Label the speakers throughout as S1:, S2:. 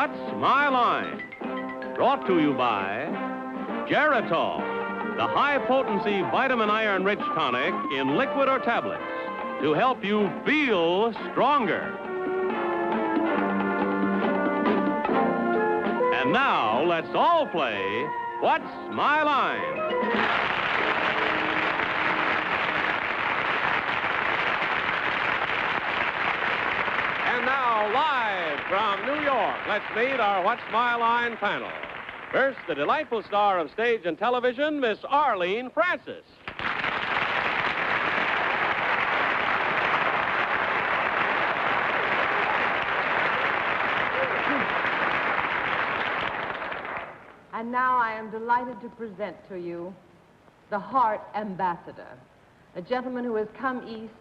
S1: What's My Line? Brought to you by Geritol, the high-potency vitamin iron-rich tonic in liquid or tablets to help you feel stronger. And now, let's all play What's My Line? And now, live from New York, let's meet our What's My Line panel. First, the delightful star of stage and television, Miss Arlene Francis.
S2: And now I am delighted to present to you the Heart Ambassador, a gentleman who has come east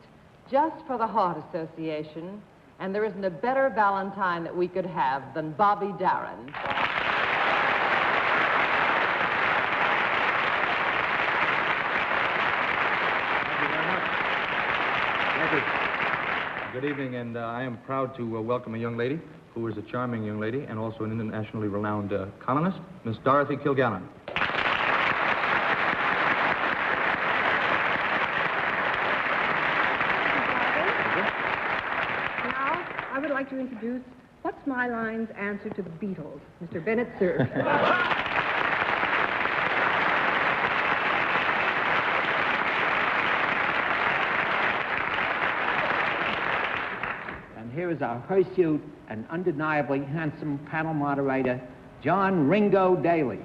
S2: just for the Heart Association. And there isn't a better Valentine that we could have than Bobby Darin.
S3: Thank you very much. Thank you. Good evening, and I am proud to welcome a young lady who is a charming young lady and also an internationally renowned colonist, Miss Dorothy Kilgallen.
S4: I would like to introduce What's My Line's answer to the Beatles, Mr. Bennett, Cerf.
S5: And here is our hirsute and undeniably handsome panel moderator, John Ringo Daly.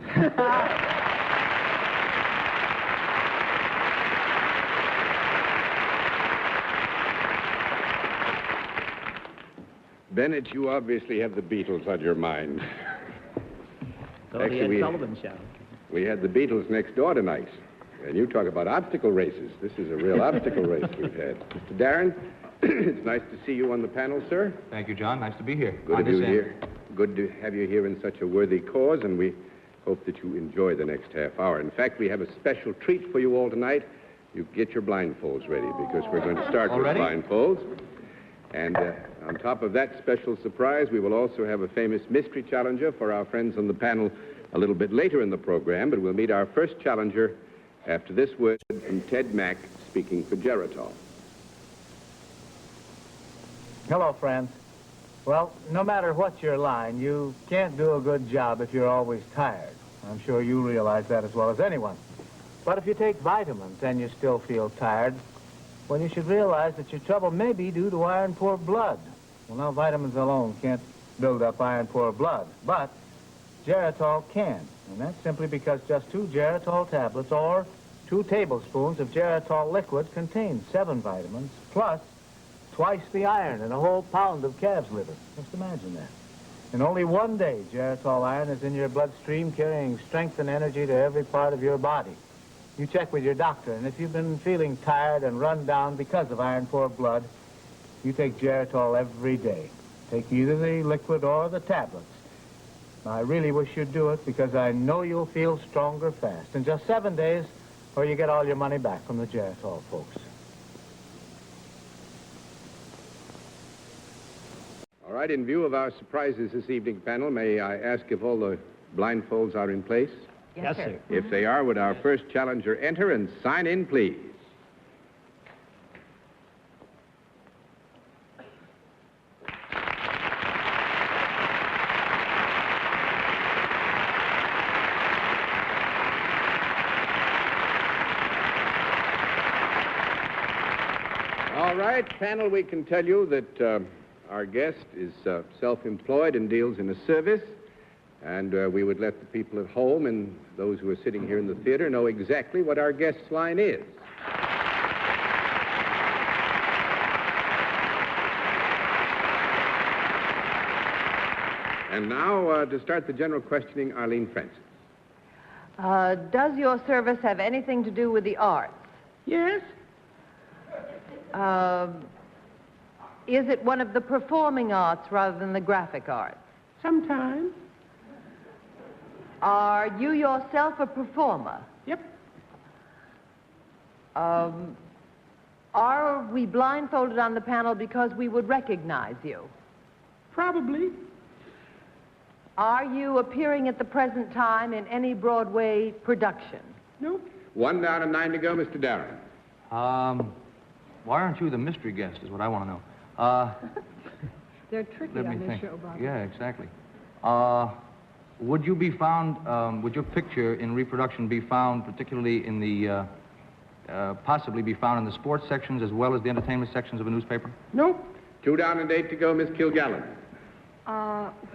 S6: Bennett, you obviously have the Beatles on your mind.
S5: So the Ed Sullivan Show.
S6: We had the Beatles next door tonight. And you talk about obstacle races. This is a real obstacle race we've had. Mr. Darin, it's nice to see you on the panel, sir.
S3: Thank you, John. Nice to be here.
S6: Good to have you here. Good to have you here in such a worthy cause, and we hope that you enjoy the next half hour. In fact, we have a special treat for you all tonight. You get your blindfolds ready, because we're going to start with blindfolds. And on top of that special surprise, we will also have a famous mystery challenger for our friends on the panel a little bit later in the program, but we'll meet our first challenger after this word from Ted Mack, speaking for Geritol.
S7: Hello, friends. Well, no matter what your line, you can't do a good job if you're always tired. I'm sure you realize that as well as anyone. But if you take vitamins and you still feel tired, well, you should realize that your trouble may be due to iron-poor blood. Well, now, vitamins alone can't build up iron-poor blood, but Geritol can. And that's simply because just 2 Geritol tablets or 2 tablespoons of Geritol liquid contain 7 vitamins, plus twice the iron in a whole pound of calf's liver. Just imagine that. In only 1 day, Geritol iron is in your bloodstream, carrying strength and energy to every part of your body. You check with your doctor, and if you've been feeling tired and run down because of iron-poor blood, you take Geritol every day. Take either the liquid or the tablets. Now, I really wish you'd do it, because I know you'll feel stronger fast. In just 7 days, or you get all your money back from the Geritol folks.
S6: All right, in view of our surprises this evening, panel, may I ask if all the blindfolds are in place?
S5: Yes, sir.
S6: If they are, would our first challenger enter and sign in, please? All right, panel, we can tell you that our guest is self-employed and deals in a service. And we would let the people at home and those who are sitting here in the theater know exactly what our guest's line is. And now, to start the general questioning, Arlene Francis.
S2: Does your service have anything to do with the arts?
S4: Yes?
S2: Is it one of the performing arts rather than the graphic arts?
S4: Sometimes.
S2: Are you yourself a performer?
S4: Yep.
S2: Are we blindfolded on the panel because we would recognize you?
S4: Probably.
S2: Are you appearing at the present time in any Broadway production?
S4: Nope.
S6: 1 down and 9 to go, Mr. Darin.
S3: Why aren't you the mystery guest is what I want to know.
S4: They're tricky
S3: Let me
S4: on this
S3: think.
S4: show, Bob.
S3: Yeah, exactly. Would you be found, would your picture in reproduction be found particularly in the, possibly be found in the sports sections as well as the entertainment sections of a newspaper?
S4: Nope.
S6: 2 down and 8 to go, Miss Kilgallen.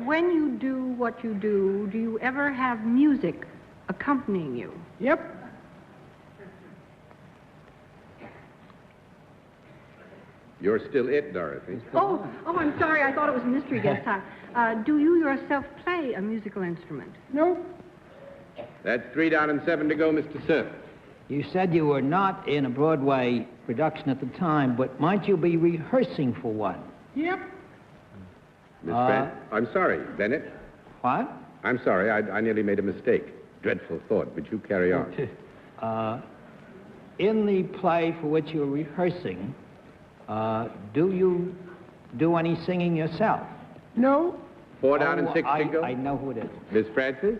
S4: When you do what you do you ever have music accompanying you?
S5: Yep.
S6: You're still it, Dorothy.
S4: Oh, I'm sorry. I thought it was mystery guest time. Do you yourself play a musical instrument?
S5: No.
S6: That's 3 down and 7 to go, Mr. Cerf.
S5: You said you were not in a Broadway production at the time, but might you be rehearsing for one?
S7: Yep.
S6: Miss I'm sorry, Bennett.
S5: What?
S6: I'm sorry, I nearly made a mistake. Dreadful thought, but you carry on.
S5: In the play for which you're rehearsing, do you do any singing yourself?
S7: No.
S6: 4 down and 6 to go.
S5: I know who it is.
S6: Miss Francis?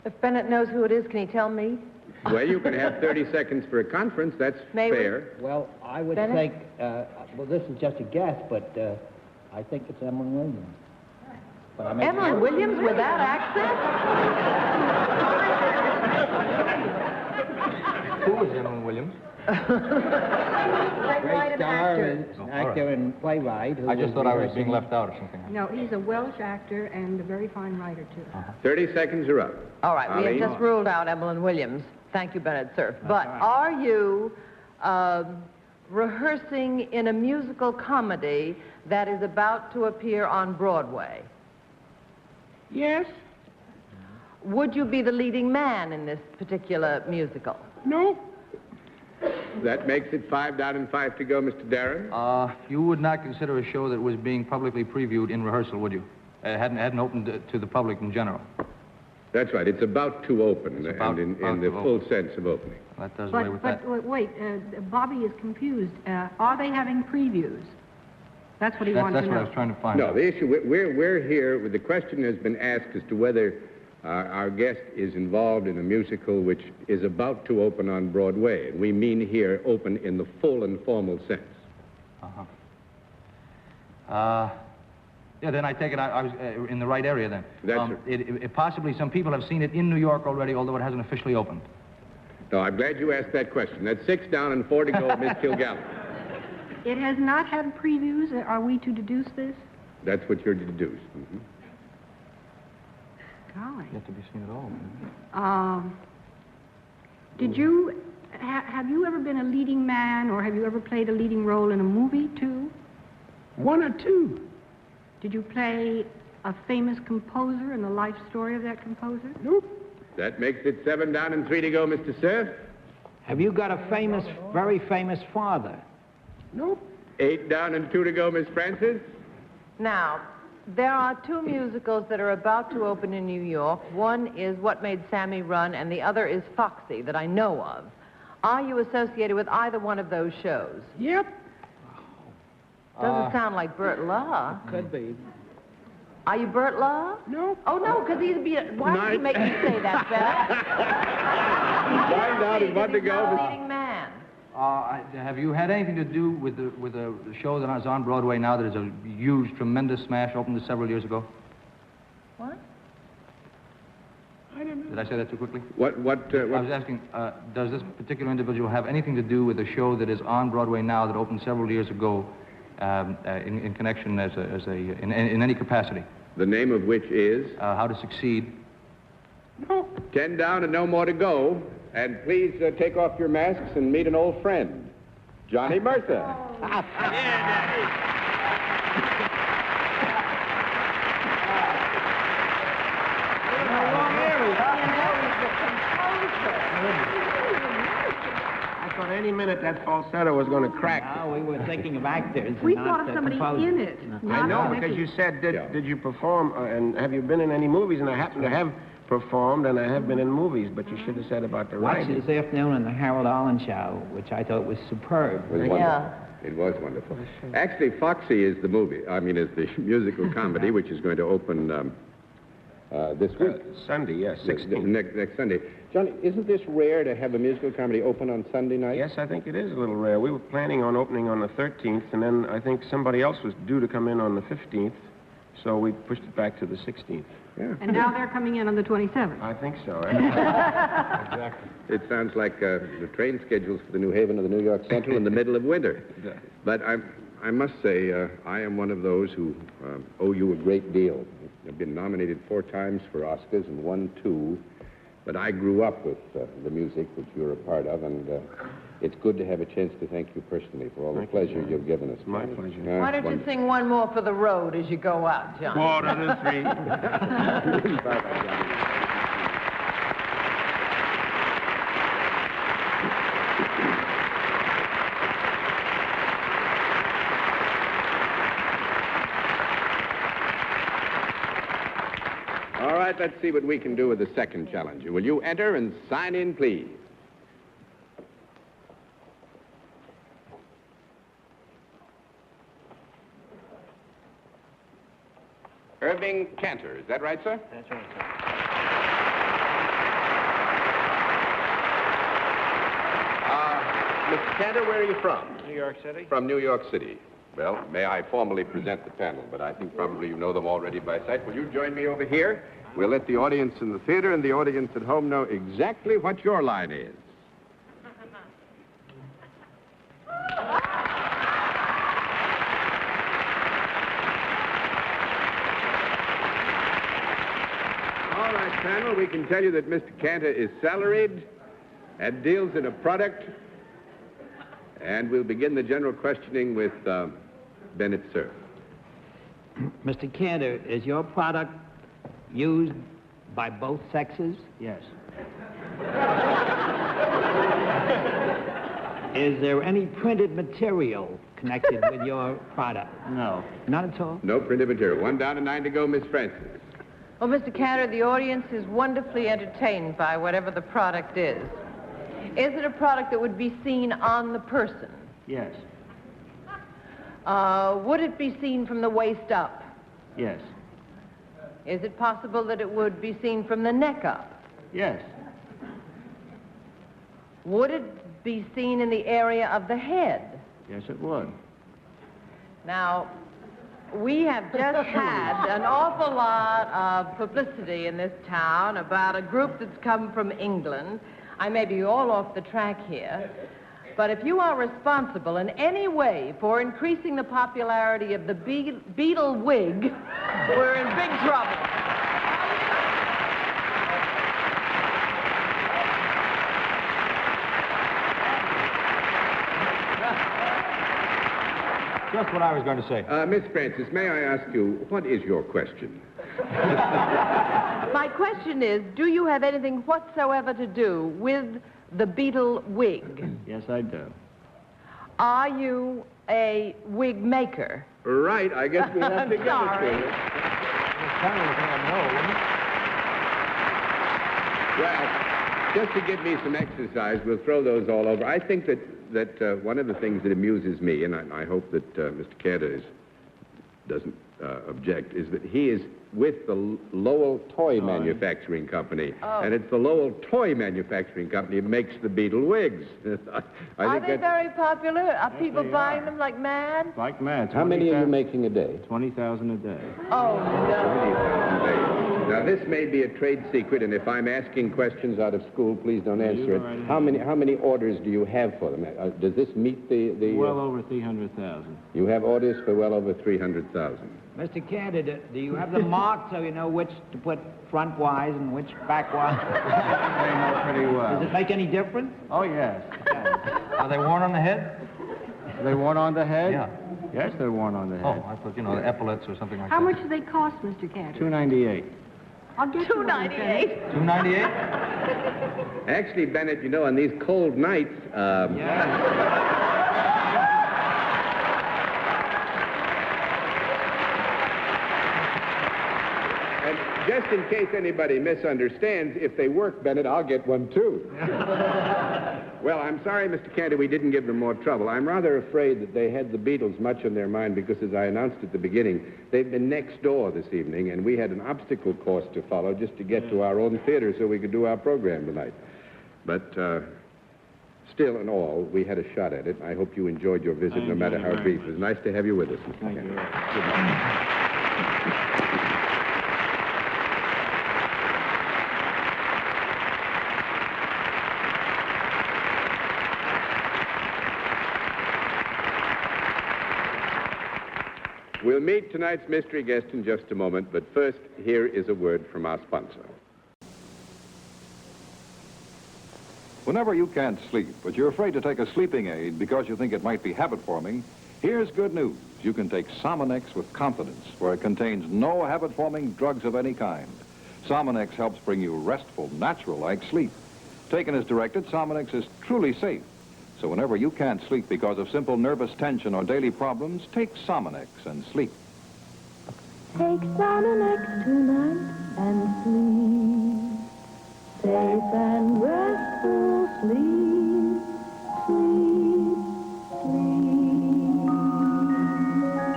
S2: If Bennett knows who it is, can he tell me?
S6: Well, you can have 30 seconds for a conference. That's
S2: May we?
S6: fair.
S5: Well, I would
S2: Bennett?
S5: think, well, this is just a guess, but I think it's Emily Williams. But I may be
S2: Emily
S5: wrong.
S2: Williams with that accent?
S3: Who is Emily Williams?
S5: Great star, and
S3: Oh, all
S5: actor
S3: right.
S5: and playwright. who
S3: I just thought I was being
S5: rehearsing.
S3: left out or something.
S4: No, he's a Welsh actor and a very fine writer, too.
S6: 30 seconds are up.
S2: All right, we have
S6: Arlene?
S2: just ruled out Evelyn Williams. Thank you, Bennett Cerf. But
S5: all right.
S2: are you rehearsing in a musical comedy that is about to appear on Broadway?
S7: Yes.
S2: Would you be the leading man in this particular musical?
S7: No.
S6: That makes it 5 down and 5 to go, Mr. Darin.
S3: You would not consider a show that was being publicly previewed in rehearsal, would you? Hadn't opened to the public in general.
S6: That's right. It's about to open,
S3: It's about
S6: and in the
S3: to
S6: full
S3: open.
S6: sense of opening.
S3: That does away with that.
S4: But wait, Bobby is confused. Are they having previews? That's what he wants
S3: That's
S4: to
S3: what
S4: know.
S3: I was trying to find
S6: No,
S3: out.
S6: the issue, we're here, the question has been asked as to whether our guest is involved in a musical which is about to open on Broadway. And we mean here open in the full and formal sense.
S3: Yeah, then I take it I was in the right area then.
S6: That's
S3: possibly some people have seen it in New York already, although it hasn't officially opened.
S6: No, I'm glad you asked that question. That's 6 down and 4 to go, Miss Kilgallen.
S4: It has not had previews. Are we to deduce this?
S6: That's what you're to deduce.
S4: Golly.
S3: Yet to be seen at all.
S4: Did you, have you ever been a leading man, or have you ever played a leading role in a movie, too?
S7: 1 or 2.
S4: Did you play a famous composer and the life story of that composer?
S7: Nope.
S6: That makes it 7 down and 3 to go, Mr. Cerf.
S5: Have you got a famous, very famous father?
S7: Nope.
S6: 8 down and 2 to go, Miss Francis.
S2: Now, there are 2 musicals that are about to open in New York. One is What Made Sammy Run, and the other is Foxy, that I know of. Are you associated with either one of those shows?
S7: Yep.
S2: Doesn't sound like Burt Law.
S5: Could be.
S2: Are you Burt Law?
S7: No.
S2: Oh, no, because he'd be... Why did you make me say that, Beth?
S6: 5 down and 1 to
S2: He's not a
S6: go.
S2: leading man.
S3: Have you had anything to do with the show that is on Broadway now that is a huge, tremendous smash, opened several years ago?
S2: What?
S7: I don't know.
S3: Did I say that too quickly?
S6: What
S3: I was asking, does this particular individual have anything to do with the show that is on Broadway now that opened several years ago in connection in any capacity?
S6: The name of which is?
S3: How to Succeed.
S7: No.
S6: 10 down and no more to go. And please take off your masks and meet an old friend, Johnny Mercer.
S7: I thought any minute that falsetto was going to crack.
S5: No, we were thinking of actors.
S4: We
S5: and
S4: thought
S5: not
S4: of somebody
S5: composers.
S4: in it.
S7: I
S4: not
S7: know,
S4: connected.
S7: because you said,
S6: Yeah.
S7: did you perform, and have you been in any movies? And I happen to have performed, and I have been in movies, but you should have said about the
S5: Watched
S7: writing.
S5: this afternoon on the Harold Arlen show, which I thought was superb.
S6: It was wonderful.
S2: Yeah.
S6: It was wonderful. Actually, Foxy is the movie, is the musical comedy, which is going to open this week.
S8: Sunday, yes, 16th.
S6: Next Sunday. Johnny, isn't this rare to have a musical comedy open on Sunday night?
S8: Yes, I think it is a little rare. We were planning on opening on the 13th, and then I think somebody else was due to come in on the 15th, so we pushed it back to the 16th.
S6: Yeah.
S4: And now they're coming in on the 27th.
S8: I think so.
S3: Exactly.
S6: It sounds like the train schedules for the New Haven or the New York Central in the middle of winter. But I must say, I am one of those who owe you a great deal. I've been nominated 4 times for Oscars and won 2. But I grew up with the music that you're a part of, and it's good to have a chance to thank you personally for all the pleasure you've given us.
S8: My pleasure.
S2: Why don't you sing one more for the road as you go out, John?
S8: 2:45.
S6: Bye-bye, Johnny. All right, let's see what we can do with the second challenger. Will you enter and sign in, please? Irving Cantor, is that right, sir?
S5: That's right, sir.
S6: Mr. Cantor, where are you from?
S5: New York City?
S6: From New York City. Well, may I formally present the panel, but I think probably you know them already by sight. Will you join me over here? We'll let the audience in the theater and the audience at home know exactly what your line is. All right, panel, we can tell you that Mr. Cantor is salaried and deals in a product. And we'll begin the general questioning with Bennett, Cerf.
S5: Mr. Cantor, is your product used by both sexes?
S7: Yes.
S5: Is there any printed material connected with your product?
S7: No.
S5: Not at all?
S6: No printed material. 1 down and 9 to go, Miss Francis.
S2: Well, Mr. Cantor, the audience is wonderfully entertained by whatever the product is. Is it a product that would be seen on the person?
S7: Yes.
S2: Would it be seen from the waist up?
S7: Yes.
S2: Is it possible that it would be seen from the neck up?
S7: Yes.
S2: Would it be seen in the area of the head?
S7: Yes, it would.
S2: Now, we have just had an awful lot of publicity in this town about a group that's come from England. I may be all off the track here, but if you are responsible in any way for increasing the popularity of the beetle wig, we're in big trouble.
S3: Just what I was going to say.
S6: Miss Francis, may I ask you, what is your question?
S2: My question is, do you have anything whatsoever to do with the beetle wig?
S7: Yes, I do.
S2: Are you a wig maker?
S6: Right, I guess we'll have to get
S2: Sorry.
S6: it to you. Well, just to give me some exercise, we'll throw those all over. I think that one of the things that amuses me, and I hope that Mr. Cantor doesn't object, is that he is with the Lowell Toy Manufacturing Company.
S2: Oh.
S6: And it's the Lowell Toy Manufacturing Company that makes the beetle wigs.
S2: Are they very popular? Are people buying them like mad?
S7: Like mad.
S6: How many are you making a day?
S7: 20,000 a day.
S2: Oh, no.
S6: Now, this may be a trade secret, and if I'm asking questions out of school, please don't answer it. How many orders do you have for them? Does this meet the
S7: Well over 300,000.
S6: You have orders for well over 300,000.
S5: Mr. Cantor, do you have them marked so you know which to put front-wise and which back-wise?
S7: They know pretty well.
S5: Does it make any difference?
S7: Oh, yes.
S3: Are they worn on the head?
S7: Are they worn on the head?
S3: Yeah.
S7: Yes, they're worn on the head.
S3: Oh, I thought, the epaulets or something like
S4: How
S3: that.
S4: much do they cost, Mr. Cantor?
S7: $298.
S4: I'll get you one, Bennett.
S2: $298.
S3: $298?
S6: Actually, Bennett, you know, on these cold nights, and just in case anybody misunderstands, if they work, Bennett, I'll get one too. Well, I'm sorry, Mr. Canty, we didn't give them more trouble. I'm rather afraid that they had the Beatles much on their mind because, as I announced at the beginning, they've been next door this evening, and we had an obstacle course to follow just to get to our own theater so we could do our program tonight. But still and all, we had a shot at it. I hope you enjoyed your visit, no matter how brief. It was nice to have you with us, Mr. Canty. Good night. We'll meet tonight's mystery guest in just a moment, but first, here is a word from our sponsor.
S9: Whenever you can't sleep, but you're afraid to take a sleeping aid because you think it might be habit-forming, here's good news. You can take Somonex with confidence, for it contains no habit-forming drugs of any kind. Somonex helps bring you restful, natural-like sleep. Taken as directed, Somonex is truly safe. So whenever you can't sleep because of simple nervous tension or daily problems, take Somonex and sleep.
S10: Take Somonex tonight and sleep. Safe and restful sleep, sleep, sleep.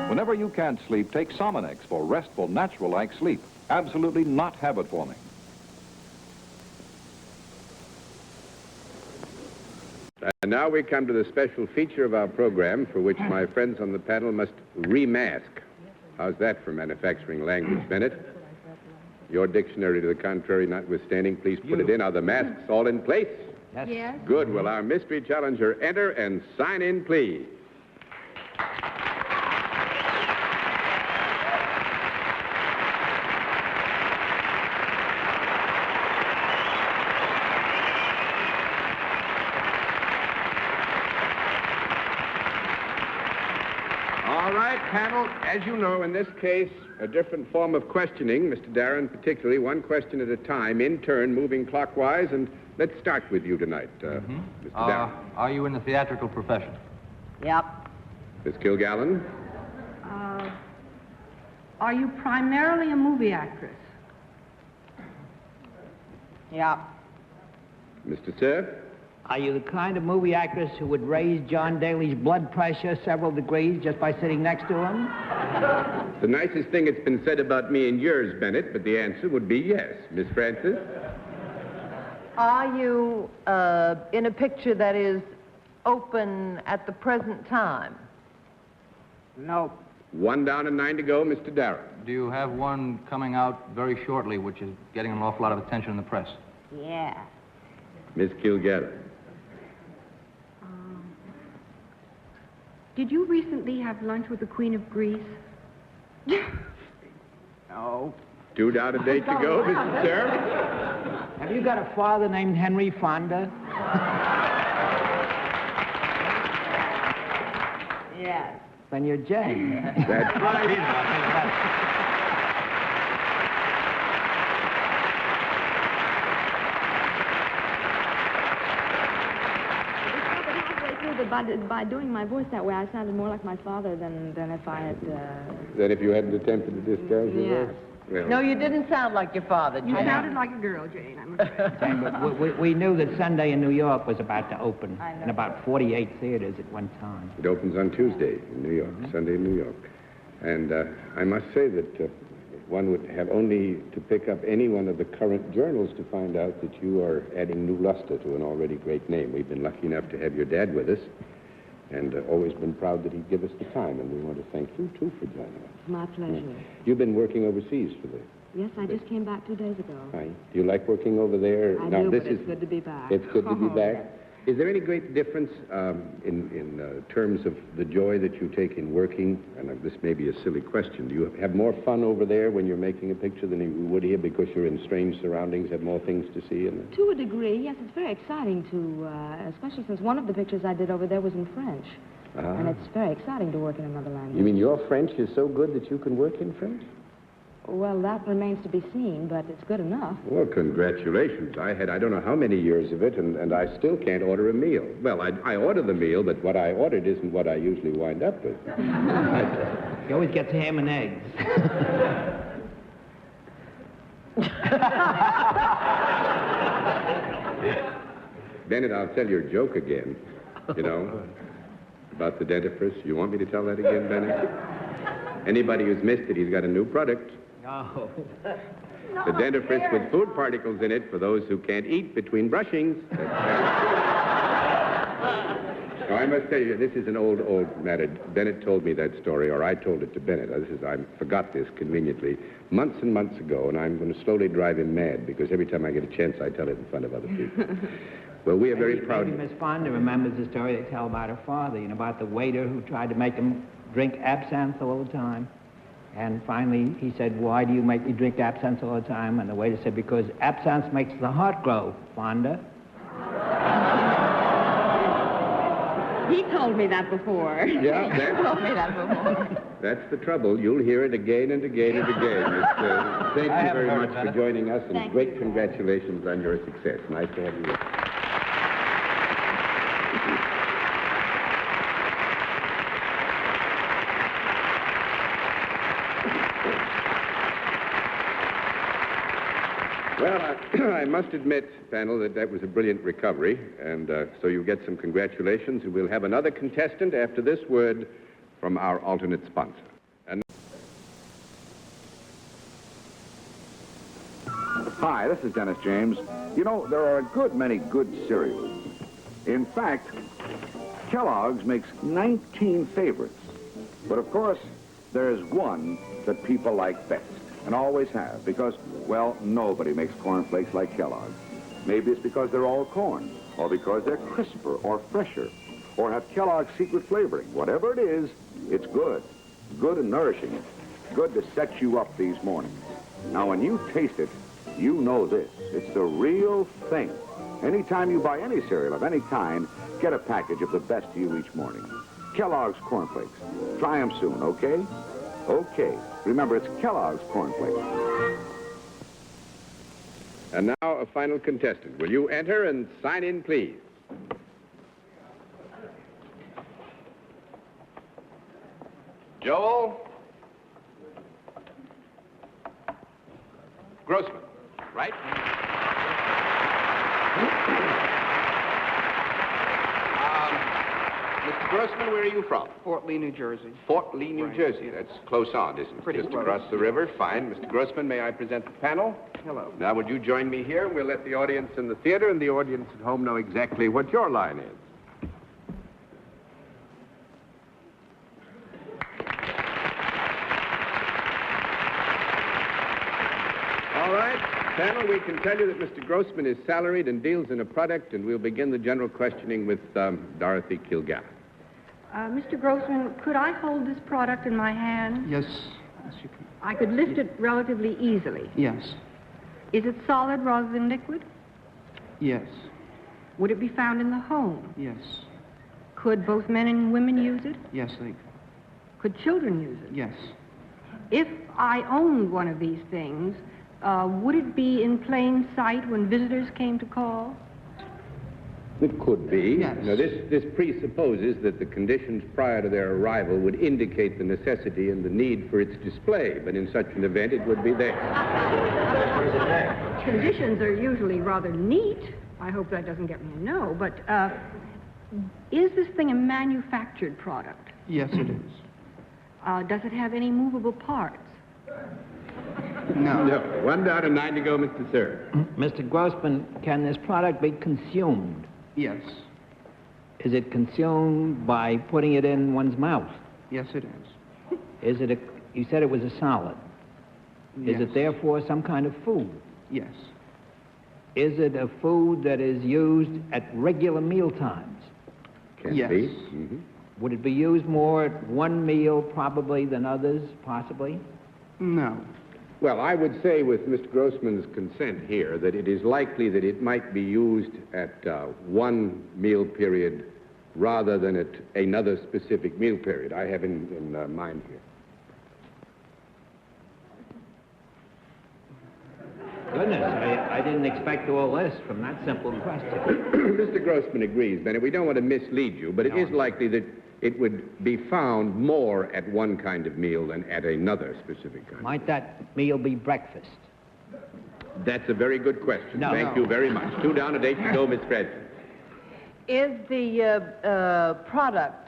S9: Whenever you can't sleep, take Somonex for restful, natural-like sleep. Absolutely not habit-forming.
S6: And now we come to the special feature of our program for which my friends on the panel must remask. How's that for manufacturing language, Bennett? Your dictionary to the contrary notwithstanding, please put it in. Are the masks all in place?
S4: Yes.
S6: Good. Will our mystery challenger enter and sign in, please? All right, panel. As you know, in this case, a different form of questioning. Mr. Darin, particularly, one question at a time, in turn, moving clockwise. And let's start with you tonight, Mr. Darin.
S3: Are you in the theatrical profession?
S2: Yep.
S6: Miss Kilgallen?
S4: Are you primarily a movie actress?
S2: Yep.
S6: Mr. Cerf?
S5: Are you the kind of movie actress who would raise John Daly's blood pressure several degrees just by sitting next to him?
S6: The nicest thing that's been said about me and yours, Bennett, but the answer would be yes. Miss Francis?
S2: Are you in a picture that is open at the present time?
S5: No.
S6: 1 down and 9 to go, Mr. Darin.
S3: Do you have one coming out very shortly, which is getting an awful lot of attention in the press?
S2: Yeah.
S6: Miss Kilgallen.
S4: Did you recently have lunch with the Queen of Greece?
S5: No.
S6: 2 down, a date to go, Mr. Cerf.
S5: Have you got a father named Henry Fonda?
S2: Yes.
S5: Then you're Jane.
S6: That's right.
S10: By doing my voice that way, I sounded more like my father than if I had...
S6: Then if you hadn't attempted to disguise your voice? Well,
S2: No, you didn't sound like your father, Jane.
S4: You sounded like a girl, Jane, I'm afraid.
S5: Jane, but we knew that Sunday in New York was about to open in about 48 theaters at one time.
S6: It opens on Tuesday in New York, Sunday in New York. And I must say that one would have only to pick up any one of the current journals to find out that you are adding new luster to an already great name. We've been lucky enough to have your dad with us, and always been proud that he'd give us the time, and we want to thank you, too, for joining us.
S10: My pleasure.
S6: You've been working overseas for the...
S10: Yes, I just came back 2 days ago.
S6: Hi. Do you like working over there?
S10: I
S6: Now,
S10: do,
S6: this
S10: but it's good to be back.
S6: It's good to be back. Is there any great difference in terms of the joy that you take in working? And this may be a silly question. Do you have more fun over there when you're making a picture than you would here because you're in strange surroundings, have more things to see?
S10: To a degree, yes. It's very exciting to, especially since one of the pictures I did over there was in French. And it's very exciting to work in another language.
S6: You mean your French is so good that you can work in French?
S10: Well, that remains to be seen, but it's good enough.
S6: Well, congratulations. I don't know how many years of it, and I still can't order a meal. Well, I order the meal, but what I ordered isn't what I usually wind up with.
S5: He always gets ham and eggs.
S6: Bennett, I'll tell your joke again. You know, about the dentifrice. You want me to tell that again, Bennett? Anybody who's missed it, he's got a new product.
S5: No.
S6: The dentifrice with food particles in it for those who can't eat between brushings. Now, I must tell you, this is an old matter. Bennett told me that story, or I told it to Bennett. I forgot this conveniently months and months ago, and I'm going to slowly drive him mad because every time I get a chance, I tell it in front of other people. Well, we are very proud.
S5: Maybe Miss Fonda remembers the story they tell about her father, you know, about the waiter who tried to make him drink absinthe all the time. And finally, he said, "Why do you make me drink absinthe all the time?" And the waiter said, "Because absinthe makes the heart grow, Fonda."
S10: He told me that before.
S6: Yeah,
S10: He told me that before.
S6: That's the trouble. You'll hear it again and again and again. Thank you very much for joining us, and
S10: Thank
S6: great
S10: you.
S6: congratulations on your success. Nice to have you here. Well, I must admit, panel, that was a brilliant recovery, and so you get some congratulations, and we'll have another contestant after this word from our alternate sponsor. And
S9: Hi, this is Dennis James. You know, there are a good many good cereals. In fact, Kellogg's makes 19 favorites. But of course, there's one that people like best, and always have, because, well, nobody makes cornflakes like Kellogg's. Maybe it's because they're all corn, or because they're crisper or fresher, or have Kellogg's secret flavoring. Whatever it is, it's good. Good and nourishing. Good to set you up these mornings. Now, when you taste it, you know this. It's the real thing. Anytime you buy any cereal of any kind, get a package of the best to you each morning. Kellogg's cornflakes. Try them soon, okay? Okay. Remember, it's Kellogg's cornflakes.
S6: now a final contestant. Will you enter and sign in, please? Joel Grossman, right? Mr. Grossman, where are you from?
S11: Fort Lee, New Jersey.
S6: Fort Lee, New Jersey. That's close on, isn't it?
S11: Pretty
S6: Just
S11: close.
S6: across the river. Fine. Mr. Grossman, may I present the panel?
S11: Hello.
S6: Now, would you join me here? We'll let the audience in the theater and the audience at home know exactly what your line is. All right, panel, we can tell you that Mr. Grossman is salaried and deals in a product, and we'll begin the general questioning with Dorothy Kilgallen.
S4: Mr. Grossman, could I hold this product in my hand?
S11: Yes. Yes, you can.
S4: I could lift it relatively easily.
S11: Yes.
S4: Is it solid rather than liquid?
S11: Yes.
S4: Would it be found in the home?
S11: Yes.
S4: Could both men and women use it?
S11: Yes, they...
S4: Could children use it?
S11: Yes.
S4: If I owned one of these things, would it be in plain sight when visitors came to call?
S6: It could be.
S11: Yes.
S6: Now, this presupposes that the conditions prior to their arrival would indicate the necessity and the need for its display, but in such an event, it would be there.
S4: Conditions are usually rather neat. I hope that doesn't get me a no, but is this thing a manufactured product?
S11: Yes, it is.
S4: Does it have any movable parts?
S11: No.
S6: No. 1 down and 9 to go, Mr. Cerf.
S5: Mr. Grossman, can this product be consumed?
S11: Yes.
S5: Is it consumed by putting it in one's mouth?
S11: Yes, it is.
S5: Is it you said it was a solid.
S11: Yes.
S5: Is it therefore some kind of food?
S11: Yes.
S5: Is it a food that is used at regular meal times?
S6: Can
S11: Yes.
S6: be. Mm-hmm.
S5: Would it be used more at one meal probably than others, possibly?
S11: No.
S6: Well, I would say with Mr. Grossman's consent here that it is likely that it might be used at one meal period rather than at another specific meal period. I have in mind here.
S5: Goodness, I didn't expect all this from that simple question.
S6: Mr. Grossman agrees, Bennett. We don't want to mislead you, but it is likely that it would be found more at one kind of meal than at another specific kind.
S5: Might that meal be breakfast?
S6: That's a very good question.
S5: No.
S6: Thank you very much. 2 down and 8 to go, Miss Fredson.
S2: Is the product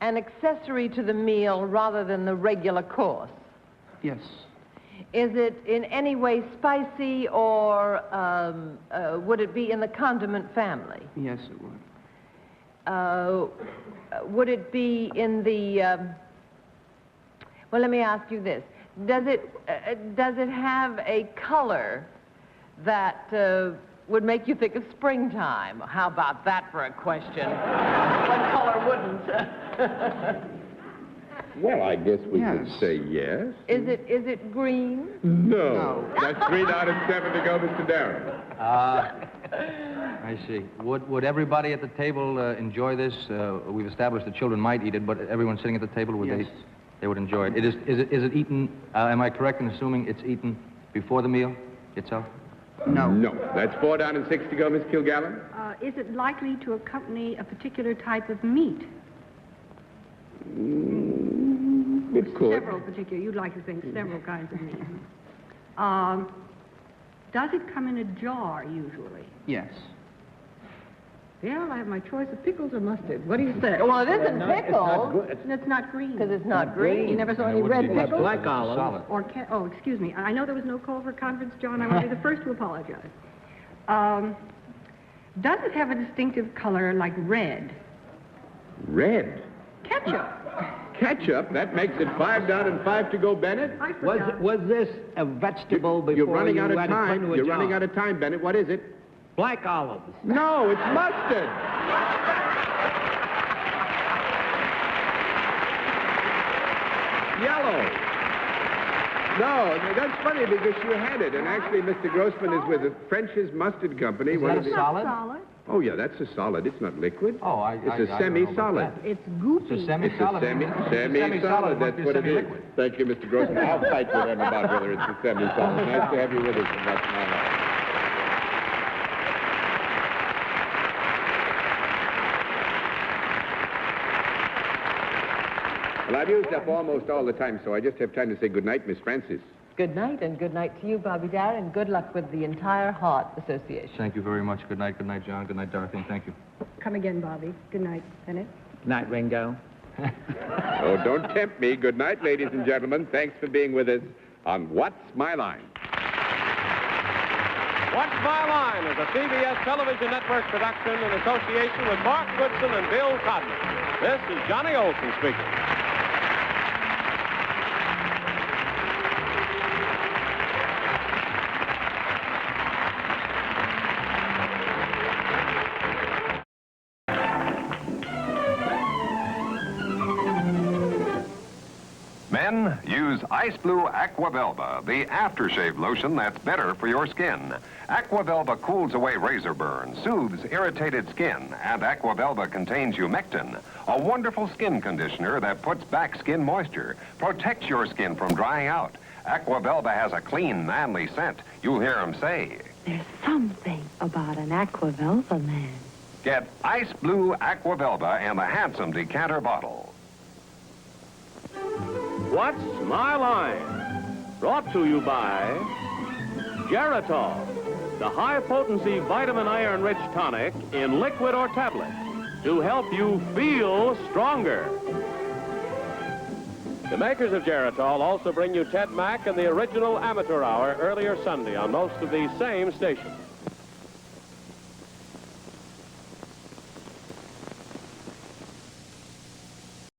S2: an accessory to the meal rather than the regular course?
S11: Yes.
S2: Is it in any way spicy, or would it be in the condiment family?
S11: Yes, it would.
S2: Would it be in the... well, let me ask you this. Does it have a color that would make you think of springtime? How about that for a question? What color wouldn't?
S6: Well, I guess we
S11: Yes.
S6: could say yes.
S2: Is it green?
S6: No. That's 3 out of 7 to go, Mr. Darin.
S3: I see. Would everybody at the table enjoy this? We've established that children might eat it, but everyone sitting at the table, would
S11: Yes.
S3: they would enjoy it. Is it eaten, am I correct in assuming it's eaten before the meal itself?
S11: No.
S6: No. That's 4 down and 6 to go, Miss Kilgallen.
S4: Is it likely to accompany a particular type of meat?
S6: It could.
S4: Several particular, you'd like to think several kinds of meat. Does it come in a jar, usually?
S11: Yes.
S4: Well, I have my choice of pickles or mustard. What do you say?
S2: Well, it isn't pickles.
S4: It's not green.
S2: Because it's not green.
S4: You never saw any
S3: It wouldn't
S4: red
S3: be
S4: pickles?
S5: Black olive.
S3: Solid.
S4: Or oh, excuse me. I know there was no call for conference, John. I want to be the first to apologize. Does it have a distinctive color like red?
S6: Red.
S4: Ketchup.
S6: Ketchup. That makes it 5 down and 5 to go, Bennett.
S4: I forgot.
S5: Was this a vegetable before
S6: You're running out of
S5: you had it put
S6: time.
S5: into a
S6: You're
S5: jar?
S6: running out of time, Bennett. What is it?
S5: Black olives.
S6: No, it's mustard. Yellow. No, that's funny because you had it. And actually, Mr. Grossman is with the French's Mustard Company.
S3: Is
S6: one
S3: that
S6: of
S3: a
S6: the-
S3: solid?
S4: Solid.
S6: Oh, yeah, that's a solid. It's not liquid.
S3: Oh,
S6: It's a
S3: I don't know
S6: semi-solid.
S3: about that.
S4: It's goopy.
S3: It's a semi-solid.
S6: Semi-solid, that's what it is.
S3: Semi-liquid.
S6: Thank you, Mr. Grossman. I'll fight with him about whether it's a semi-solid. Nice to have you with us. And that's my life. Well, I've used up almost all the time, so I just have time to say good night, Miss Francis.
S2: Good night, and good night to you, Bobby Darin, and good luck with the entire Heart Association.
S3: Thank you very much. Good night, John. Good night, Dorothy. Thank you.
S4: Come again, Bobby. Good night, Bennett.
S5: Good night, Ringo.
S6: Oh, don't tempt me. Good night, ladies and gentlemen. Thanks for being with us on What's My Line?
S1: What's My Line is a CBS television network production in association with Mark Goodson and Bill Codman. This is Johnny Olson speaking.
S12: Men, use Ice Blue Aquavelva, the aftershave lotion that's better for your skin. Aquavelva cools away razor burn, soothes irritated skin, and Aquavelva contains humectant, a wonderful skin conditioner that puts back skin moisture, protects your skin from drying out. Aquavelva has a clean, manly scent. You'll hear him say,
S10: There's something about an Aquavelva man.
S12: get Ice Blue Aquavelva in the handsome decanter bottle.
S1: What's My Line? Brought to you by Geritol, the high-potency vitamin iron-rich tonic in liquid or tablet to help you feel stronger. The makers of Geritol also bring you Ted Mack and the original Amateur Hour earlier Sunday on most of these same stations.